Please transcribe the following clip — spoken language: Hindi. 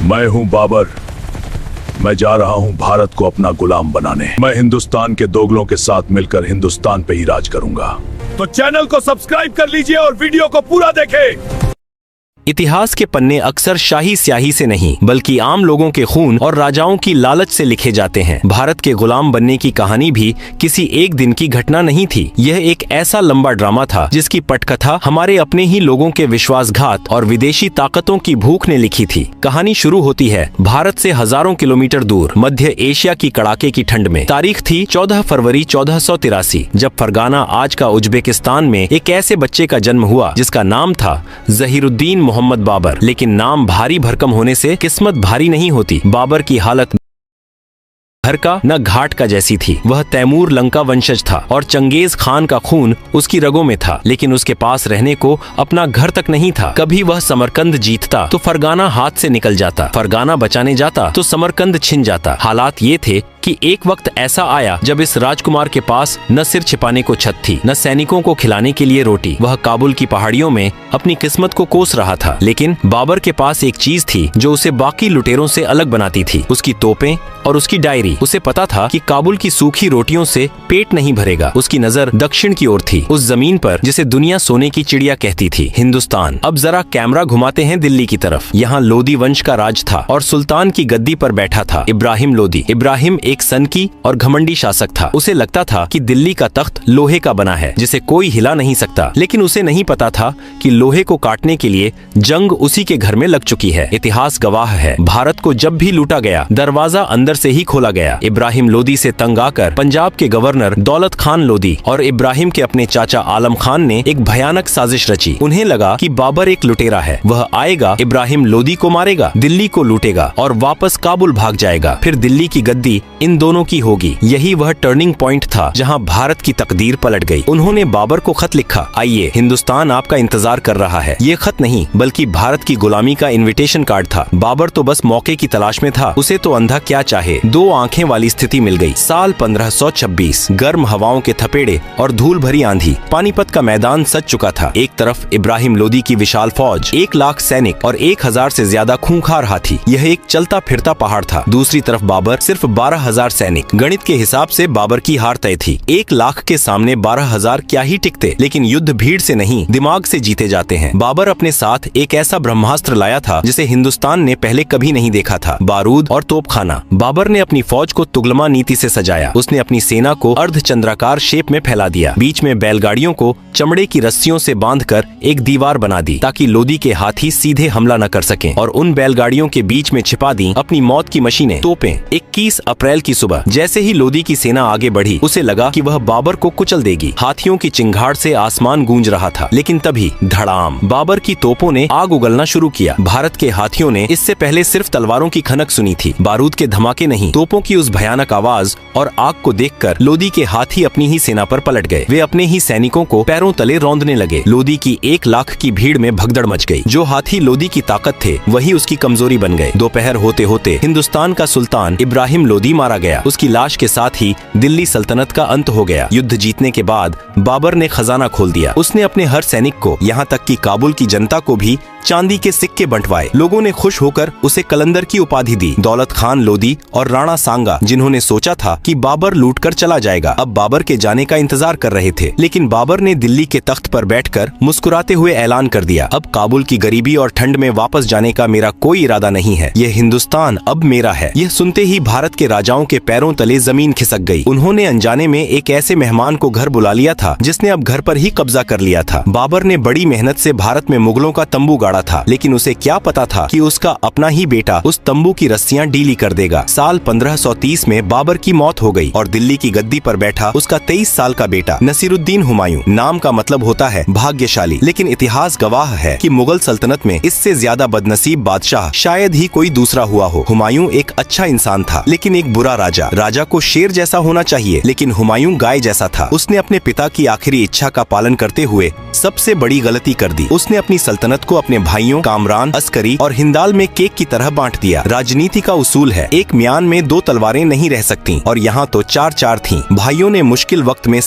मैं हूं बाबर। मैं जा रहा हूं भारत को अपना गुलाम बनाने। मैं हिंदुस्तान के दोगलों के साथ मिलकर हिंदुस्तान पे ही राज करूंगा। तो चैनल को सब्सक्राइब कर लीजिए और वीडियो को पूरा देखें। इतिहास के पन्ने अक्सर शाही स्याही से नहीं बल्कि आम लोगों के खून और राजाओं की लालच से लिखे जाते हैं। भारत के गुलाम बनने की कहानी भी किसी एक दिन की घटना नहीं थी। यह एक ऐसा लंबा ड्रामा था जिसकी पटकथा हमारे अपने ही लोगों के विश्वासघात और विदेशी ताकतों की भूख ने लिखी थी। कहानी शुरू होती है भारत से हजारों किलोमीटर दूर मध्य एशिया की कड़ाके की ठंड में। तारीख थी 14 फरवरी 1483, जब फरगाना आज का उज्बेकिस्तान में एक ऐसे बच्चे का जन्म हुआ जिसका नाम था जहीरुद्दीन मोहम्मद बाबर। लेकिन नाम भारी भरकम होने से किस्मत भारी नहीं होती। बाबर की हालत घर का न घाट का जैसी थी। वह तैमूर लंका वंशज था और चंगेज खान का खून उसकी रगों में था, लेकिन उसके पास रहने को अपना घर तक नहीं था। कभी वह समरकंद जीतता तो फरगाना हाथ से निकल जाता, फरगाना बचाने जाता तो समरकंद छिन जाता। हालात ये थे कि एक वक्त ऐसा आया जब इस राजकुमार के पास न सिर छिपाने को छत थी, न सैनिकों को खिलाने के लिए रोटी। वह काबुल की पहाड़ियों में अपनी किस्मत को कोस रहा था। लेकिन बाबर के पास एक चीज थी जो उसे बाकी लुटेरों से अलग बनाती थी, उसकी तोपें और उसकी डायरी। उसे पता था कि काबुल की सूखी रोटियों से पेट नहीं भरेगा। उसकी नजर दक्षिण की ओर थी, उस जमीन पर जिसे दुनिया सोने की चिड़िया कहती थी, हिंदुस्तान। अब जरा कैमरा घुमाते हैं दिल्ली की तरफ। यहाँ लोदी वंश का राज था और सुल्तान की गद्दी पर बैठा था इब्राहिम लोदी। इब्राहिम एक सनकी और घमंडी शासक था। उसे लगता था कि दिल्ली का तख्त लोहे का बना है जिसे कोई हिला नहीं सकता। लेकिन उसे नहीं पता था कि लोहे को काटने के लिए जंग उसी के घर में लग चुकी है। इतिहास गवाह है, भारत को जब भी लूटा गया दरवाजा अंदर से ही खोला गया। इब्राहिम लोदी से तंग आकर पंजाब के गवर्नर दौलत खान लोदी और इब्राहिम के अपने चाचा आलम खान ने एक भयानक साजिश रची। उन्हें लगा कि बाबर एक लुटेरा है, वह आएगा, इब्राहिम लोदी को मारेगा, दिल्ली को लूटेगा और वापस काबुल भाग जाएगा। फिर दिल्ली की गद्दी इन दोनों की होगी। यही वह टर्निंग पॉइंट था जहां भारत की तकदीर पलट गई। उन्होंने बाबर को खत लिखा, आइए हिंदुस्तान आपका इंतजार कर रहा है। ये खत नहीं बल्कि भारत की गुलामी का इन्विटेशन कार्ड था। बाबर तो बस मौके की तलाश में था। उसे तो अंधा क्या चाहे, दो आंखें वाली स्थिति मिल गई। साल 1526, गर्म हवाओं के थपेड़े और धूल भरी आंधी। पानीपत का मैदान सज चुका था। एक तरफ इब्राहिम लोदी की विशाल फौज, 1 लाख सैनिक और 1000 से ज्यादा खूंखार हाथी। यह एक चलता फिरता पहाड़ था। दूसरी तरफ बाबर, सिर्फ 12,000 सैनिक। गणित के हिसाब से बाबर की हार तय थी। 1 लाख के सामने 12,000 क्या ही टिकते। लेकिन युद्ध भीड़ से नहीं, दिमाग से जीते जाते हैं। बाबर अपने साथ एक ऐसा ब्रह्मास्त्र लाया था जिसे हिंदुस्तान ने पहले कभी नहीं देखा था, बारूद और तोपखाना। बाबर ने अपनी फौज को तुगलमा नीति से सजाया। उसने अपनी सेना को अर्धचंद्राकार शेप में फैला दिया। बीच में बैलगाड़ियों को चमड़े की रस्सियों से बांधकर एक दीवार बना दी ताकि लोदी के हाथी सीधे हमला न कर सकें, और उन बैलगाड़ियों के बीच में छिपा दी अपनी मौत की मशीनें, तोपें। 21 अप्रैल की सुबह जैसे ही लोदी की सेना आगे बढ़ी, उसे लगा कि वह बाबर को कुचल देगी। हाथियों की चिंगाड़ से आसमान गूंज रहा था। लेकिन तभी धड़ाम, बाबर की तोपों ने आग उगलना शुरू किया। भारत के हाथियों ने इससे पहले सिर्फ तलवारों की खनक सुनी थी, बारूद के धमाके नहीं। तोपों की उस भयानक आवाज और आग को देखकर लोदी के हाथी अपनी ही सेना पर पलट गए। वे अपने ही सैनिकों को पैरों तले रौंदने लगे। लोदी की 1 लाख की भीड़ में भगदड़ मच गई। जो हाथी लोदी की ताकत थे वही उसकी कमजोरी बन गए। दोपहर होते होते हिंदुस्तान का सुल्तान इब्राहिम लोदी मारा गया। उसकी लाश के साथ ही दिल्ली सल्तनत का अंत हो गया। युद्ध जीतने के बाद बाबर ने खजाना खोल दिया। उसने अपने हर सैनिक को, यहाँ तक कि काबुल की जनता को भी चांदी के सिक्के बंटवाए। लोगों ने खुश होकर उसे कलंदर की उपाधि दी। दौलत खान लोदी और राणा सांगा, जिन्होंने सोचा था कि बाबर लूटकर चला जाएगा, अब बाबर के जाने का इंतजार कर रहे थे। लेकिन बाबर ने दिल्ली के तख्त पर बैठकर मुस्कुराते हुए ऐलान कर दिया, अब काबुल की गरीबी और ठंड में वापस जाने का मेरा कोई इरादा नहीं है। यह हिंदुस्तान अब मेरा है। यह सुनते ही भारत के राजाओं के पैरों तले जमीन खिसक गई। उन्होंने अनजाने में एक ऐसे मेहमान को घर बुला लिया था जिसने अब घर पर ही कब्जा कर लिया था। बाबर ने बड़ी मेहनत से भारत में मुगलों का तंबू गाड़ा था, लेकिन उसे क्या पता था कि उसका अपना ही बेटा उस तंबू की रस्सियां ढीली कर देगा। साल 1530 में बाबर की मौत हो गई और दिल्ली की गद्दी पर बैठा उसका 23 साल का बेटा नसीरुद्दीन हुमायूं। नाम का मतलब होता है भाग्यशाली, लेकिन इतिहास गवाह है कि मुगल सल्तनत में इससे ज्यादा बदनसीब बादशाह शायद ही कोई दूसरा हुआ हो। हुमायूं एक अच्छा इंसान था, लेकिन एक बुरा राजा। राजा को शेर जैसा होना चाहिए, लेकिन हुमायूं गाय जैसा था। उसने अपने पिता की आखिरी इच्छा का पालन करते हुए सबसे बड़ी गलती कर दी। उसने अपनी सल्तनत को अपने भाइयों कामरान, अस्करी और हिंदाल में केक की तरह बांट दिया। राजनीति का उसूल है, एक म्यान में 2 तलवारें नहीं रह सकती, और यहाँ तो 4-4 थीं। भाइयों ने मुश्किल वक्त में